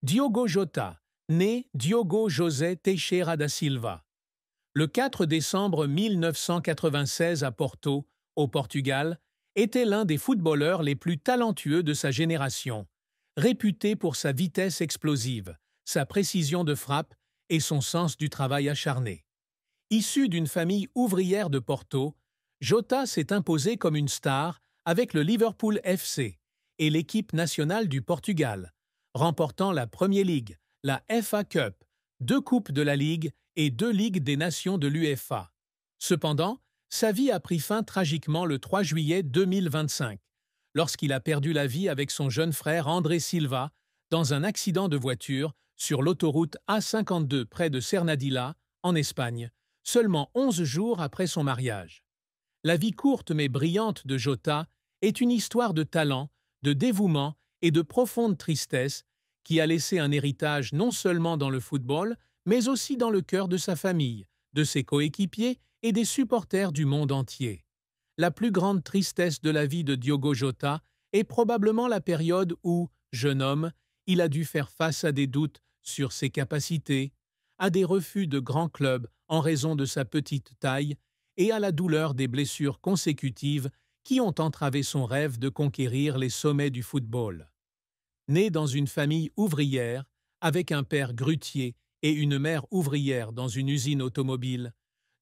Diogo Jota, né Diogo José Teixeira da Silva. Le 4 décembre 1996 à Porto, au Portugal, était l'un des footballeurs les plus talentueux de sa génération, réputé pour sa vitesse explosive, sa précision de frappe et son sens du travail acharné. Issu d'une famille ouvrière de Porto, Jota s'est imposé comme une star avec le Liverpool FC et l'équipe nationale du Portugal, remportant la Premier League, la FA Cup, 2 coupes de la Ligue et 2 Ligues des Nations de l'UEFA. Cependant, sa vie a pris fin tragiquement le 3 juillet 2025, lorsqu'il a perdu la vie avec son jeune frère André Silva dans un accident de voiture sur l'autoroute A52 près de Cernadilla, en Espagne, seulement 11 jours après son mariage. La vie courte mais brillante de Jota est une histoire de talent, de dévouement et de profonde tristesse qui a laissé un héritage non seulement dans le football, mais aussi dans le cœur de sa famille, de ses coéquipiers et des supporters du monde entier. La plus grande tristesse de la vie de Diogo Jota est probablement la période où, jeune homme, il a dû faire face à des doutes sur ses capacités, à des refus de grands clubs en raison de sa petite taille et à la douleur des blessures consécutives qui ont entravé son rêve de conquérir les sommets du football. Né dans une famille ouvrière, avec un père grutier et une mère ouvrière dans une usine automobile,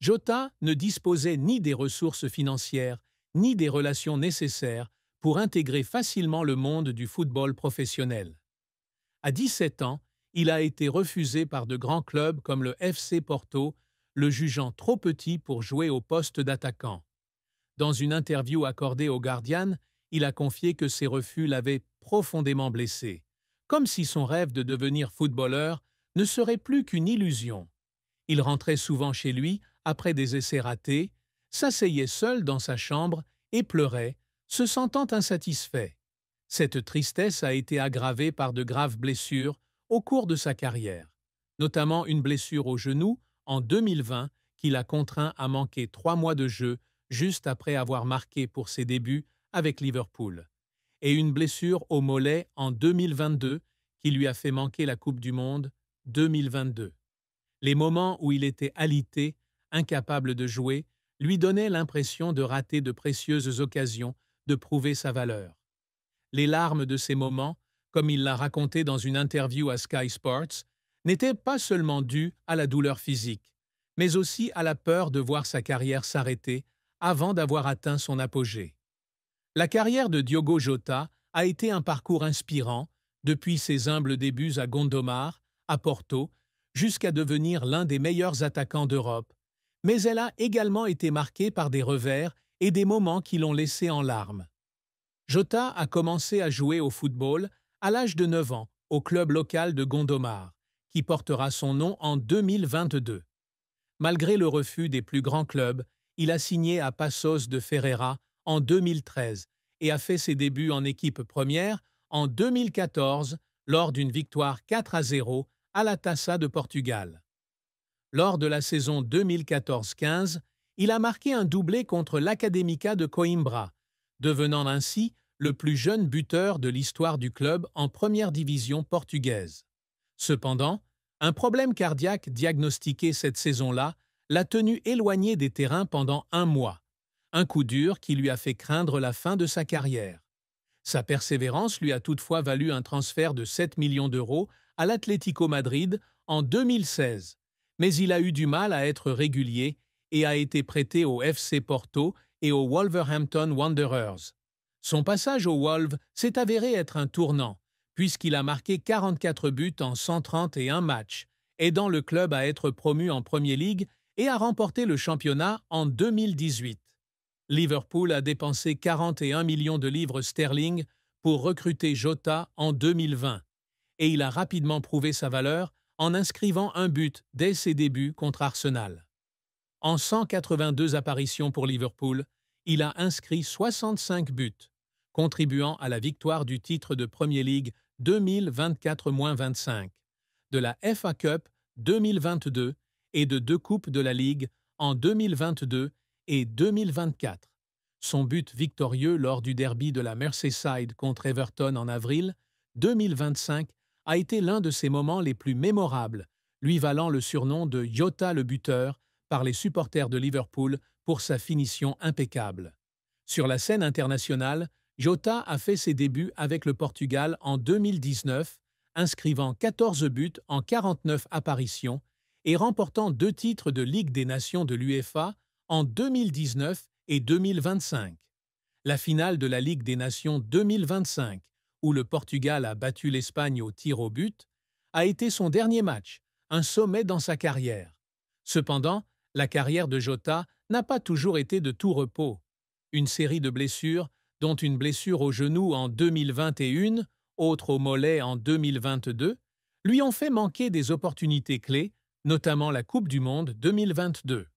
Jota ne disposait ni des ressources financières ni des relations nécessaires pour intégrer facilement le monde du football professionnel. À 17 ans, il a été refusé par de grands clubs comme le FC Porto, le jugeant trop petit pour jouer au poste d'attaquant. Dans une interview accordée au Guardian, il a confié que ces refus l'avaient profondément blessé, comme si son rêve de devenir footballeur ne serait plus qu'une illusion. Il rentrait souvent chez lui après des essais ratés, s'asseyait seul dans sa chambre et pleurait, se sentant insatisfait. Cette tristesse a été aggravée par de graves blessures au cours de sa carrière, notamment une blessure au genou en 2020 qui l'a contraint à manquer 3 mois de jeu juste après avoir marqué pour ses débuts avec Liverpool, et une blessure au mollet en 2022 qui lui a fait manquer la Coupe du Monde 2022. Les moments où il était alité, incapable de jouer, lui donnaient l'impression de rater de précieuses occasions de prouver sa valeur. Les larmes de ces moments, comme il l'a raconté dans une interview à Sky Sports, n'étaient pas seulement dues à la douleur physique, mais aussi à la peur de voir sa carrière s'arrêter avant d'avoir atteint son apogée. La carrière de Diogo Jota a été un parcours inspirant, depuis ses humbles débuts à Gondomar, à Porto, jusqu'à devenir l'un des meilleurs attaquants d'Europe, mais elle a également été marquée par des revers et des moments qui l'ont laissé en larmes. Jota a commencé à jouer au football à l'âge de 9 ans au club local de Gondomar, qui portera son nom en 2022. Malgré le refus des plus grands clubs, il a signé à Passos de Ferreira en 2013 et a fait ses débuts en équipe première en 2014 lors d'une victoire 4-0 à la Taça de Portugal. Lors de la saison 2014-15, il a marqué un doublé contre l'Académica de Coimbra, devenant ainsi le plus jeune buteur de l'histoire du club en première division portugaise. Cependant, un problème cardiaque diagnostiqué cette saison-là l'a tenu éloigné des terrains pendant 1 mois, un coup dur qui lui a fait craindre la fin de sa carrière. Sa persévérance lui a toutefois valu un transfert de 7 millions d'euros à l'Atlético Madrid en 2016, mais il a eu du mal à être régulier et a été prêté au FC Porto et au Wolverhampton Wanderers. Son passage aux Wolves s'est avéré être un tournant, puisqu'il a marqué 44 buts en 131 matchs, aidant le club à être promu en Premier League et à remporter le championnat en 2018. Liverpool a dépensé 41 millions de livres sterling pour recruter Jota en 2020, et il a rapidement prouvé sa valeur en inscrivant un but dès ses débuts contre Arsenal. En 182 apparitions pour Liverpool, il a inscrit 65 buts, contribuant à la victoire du titre de Premier League 2024-25, de la FA Cup 2022 et de 2 coupes de la Ligue en 2022 et 2024. Son but victorieux lors du derby de la Merseyside contre Everton en avril 2025 a été l'un de ses moments les plus mémorables, lui valant le surnom de Jota le buteur par les supporters de Liverpool pour sa finition impeccable. Sur la scène internationale, Jota a fait ses débuts avec le Portugal en 2019, inscrivant 14 buts en 49 apparitions et remportant 2 titres de Ligue des Nations de l'UEFA en 2019 et 2025. La finale de la Ligue des Nations 2025, où le Portugal a battu l'Espagne au tir au but, a été son dernier match, un sommet dans sa carrière. Cependant, la carrière de Jota n'a pas toujours été de tout repos. Une série de blessures, dont une blessure au genou en 2021, autre au mollet en 2022, lui ont fait manquer des opportunités clés, notamment la Coupe du Monde 2022.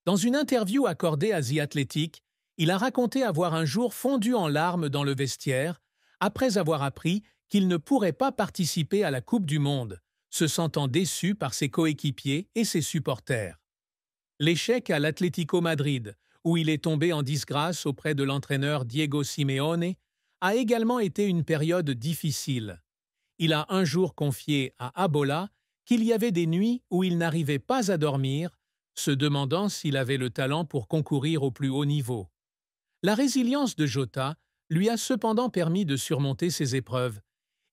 Dans une interview accordée à The Athletic, il a raconté avoir un jour fondu en larmes dans le vestiaire, après avoir appris qu'il ne pourrait pas participer à la Coupe du Monde, se sentant déçu par ses coéquipiers et ses supporters. L'échec à l'Atlético Madrid, où il est tombé en disgrâce auprès de l'entraîneur Diego Simeone, a également été une période difficile. Il a un jour confié à Abola qu'il y avait des nuits où il n'arrivait pas à dormir, se demandant s'il avait le talent pour concourir au plus haut niveau. La résilience de Jota lui a cependant permis de surmonter ces épreuves,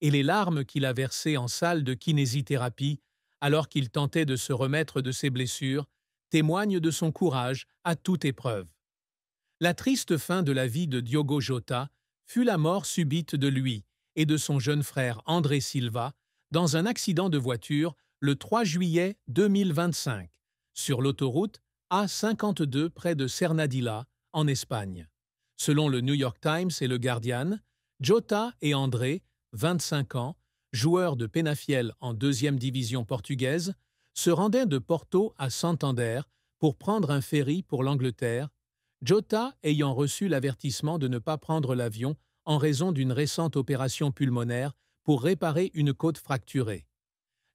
et les larmes qu'il a versées en salle de kinésithérapie alors qu'il tentait de se remettre de ses blessures témoignent de son courage à toute épreuve. La triste fin de la vie de Diogo Jota fut la mort subite de lui et de son jeune frère André Silva dans un accident de voiture le 3 juillet 2025 sur l'autoroute A52 près de Cernadilla, en Espagne. Selon le New York Times et le Guardian, Jota et André, 25 ans, joueurs de Penafiel en 2e division portugaise, se rendaient de Porto à Santander pour prendre un ferry pour l'Angleterre, Jota ayant reçu l'avertissement de ne pas prendre l'avion en raison d'une récente opération pulmonaire pour réparer une côte fracturée.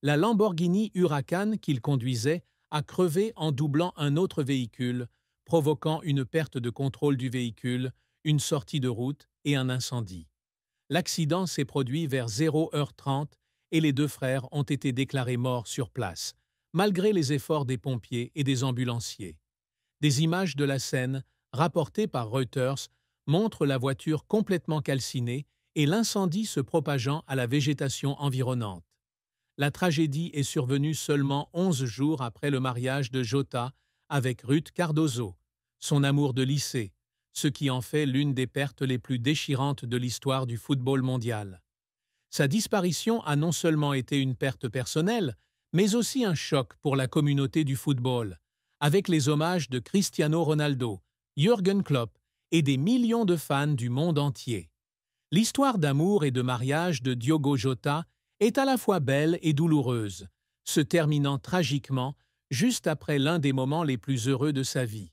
La Lamborghini Huracan qu'il conduisait a crevé en doublant un autre véhicule, provoquant une perte de contrôle du véhicule, une sortie de route et un incendie. L'accident s'est produit vers 0h30 et les 2 frères ont été déclarés morts sur place, malgré les efforts des pompiers et des ambulanciers. Des images de la scène, rapportées par Reuters, montrent la voiture complètement calcinée et l'incendie se propageant à la végétation environnante. La tragédie est survenue seulement 11 jours après le mariage de Jota avec Ruth Cardoso, son amour de lycée, ce qui en fait l'une des pertes les plus déchirantes de l'histoire du football mondial. Sa disparition a non seulement été une perte personnelle, mais aussi un choc pour la communauté du football, avec les hommages de Cristiano Ronaldo, Jürgen Klopp et des millions de fans du monde entier. L'histoire d'amour et de mariage de Diogo Jota est à la fois belle et douloureuse, se terminant tragiquement juste après l'un des moments les plus heureux de sa vie.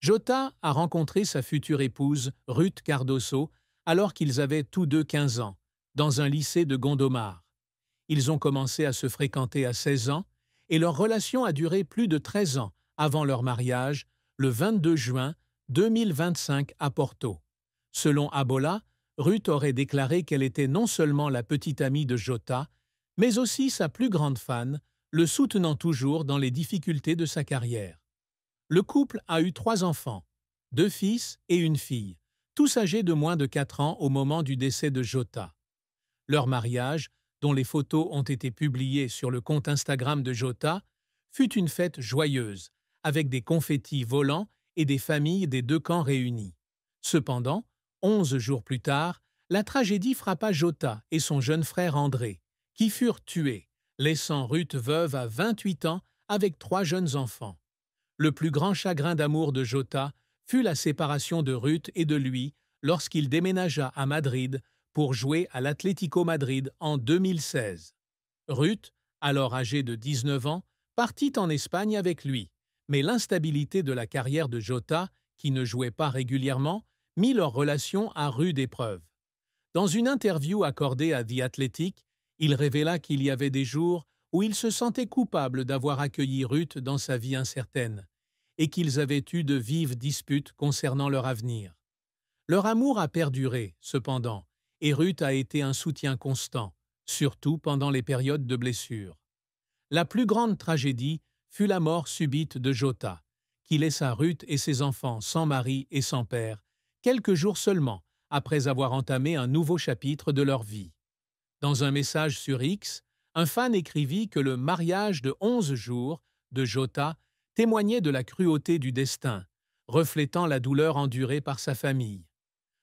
Jota a rencontré sa future épouse, Ruth Cardoso, alors qu'ils avaient tous deux 15 ans, dans un lycée de Gondomar. Ils ont commencé à se fréquenter à 16 ans et leur relation a duré plus de 13 ans avant leur mariage, le 22 juin 2025 à Porto. Selon Abola, Ruth aurait déclaré qu'elle était non seulement la petite amie de Jota, mais aussi sa plus grande fan, le soutenant toujours dans les difficultés de sa carrière. Le couple a eu 3 enfants, 2 fils et une fille, tous âgés de moins de 4 ans au moment du décès de Jota. Leur mariage, dont les photos ont été publiées sur le compte Instagram de Jota, fut une fête joyeuse, avec des confettis volants et des familles des 2 camps réunies. Cependant, 11 jours plus tard, la tragédie frappa Jota et son jeune frère André, qui furent tués, laissant Ruth veuve à 28 ans avec 3 jeunes enfants. Le plus grand chagrin d'amour de Jota fut la séparation de Ruth et de lui lorsqu'il déménagea à Madrid pour jouer à l'Atlético Madrid en 2016. Ruth, alors âgée de 19 ans, partit en Espagne avec lui, mais l'instabilité de la carrière de Jota, qui ne jouait pas régulièrement, mit leur relation à rude épreuve. Dans une interview accordée à The Athletic, il révéla qu'il y avait des jours où il se sentait coupable d'avoir accueilli Ruth dans sa vie incertaine, et qu'ils avaient eu de vives disputes concernant leur avenir. Leur amour a perduré, cependant, et Ruth a été un soutien constant, surtout pendant les périodes de blessure. La plus grande tragédie fut la mort subite de Jota, qui laissa Ruth et ses enfants sans mari et sans père, quelques jours seulement après avoir entamé un nouveau chapitre de leur vie. Dans un message sur X, un fan écrivit que le mariage de 11 jours de Jota témoignait de la cruauté du destin, reflétant la douleur endurée par sa famille.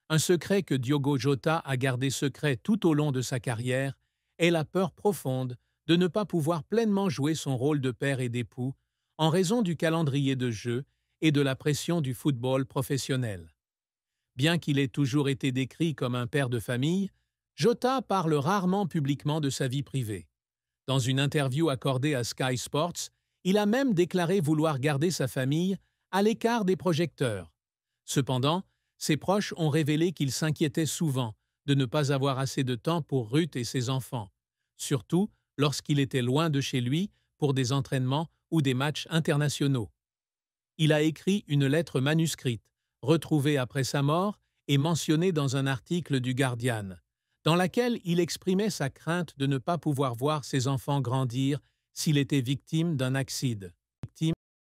Un secret que Diogo Jota a gardé secret tout au long de sa carrière est la peur profonde de ne pas pouvoir pleinement jouer son rôle de père et d'époux en raison du calendrier de jeu et de la pression du football professionnel. Bien qu'il ait toujours été décrit comme un père de famille, Jota parle rarement publiquement de sa vie privée. Dans une interview accordée à Sky Sports, il a même déclaré vouloir garder sa famille à l'écart des projecteurs. Cependant, ses proches ont révélé qu'il s'inquiétait souvent de ne pas avoir assez de temps pour Ruth et ses enfants, surtout lorsqu'il était loin de chez lui pour des entraînements ou des matchs internationaux. Il a écrit une lettre manuscrite, retrouvée après sa mort et mentionnée dans un article du Guardian, dans laquelle il exprimait sa crainte de ne pas pouvoir voir ses enfants grandir s'il était victime d'un accident.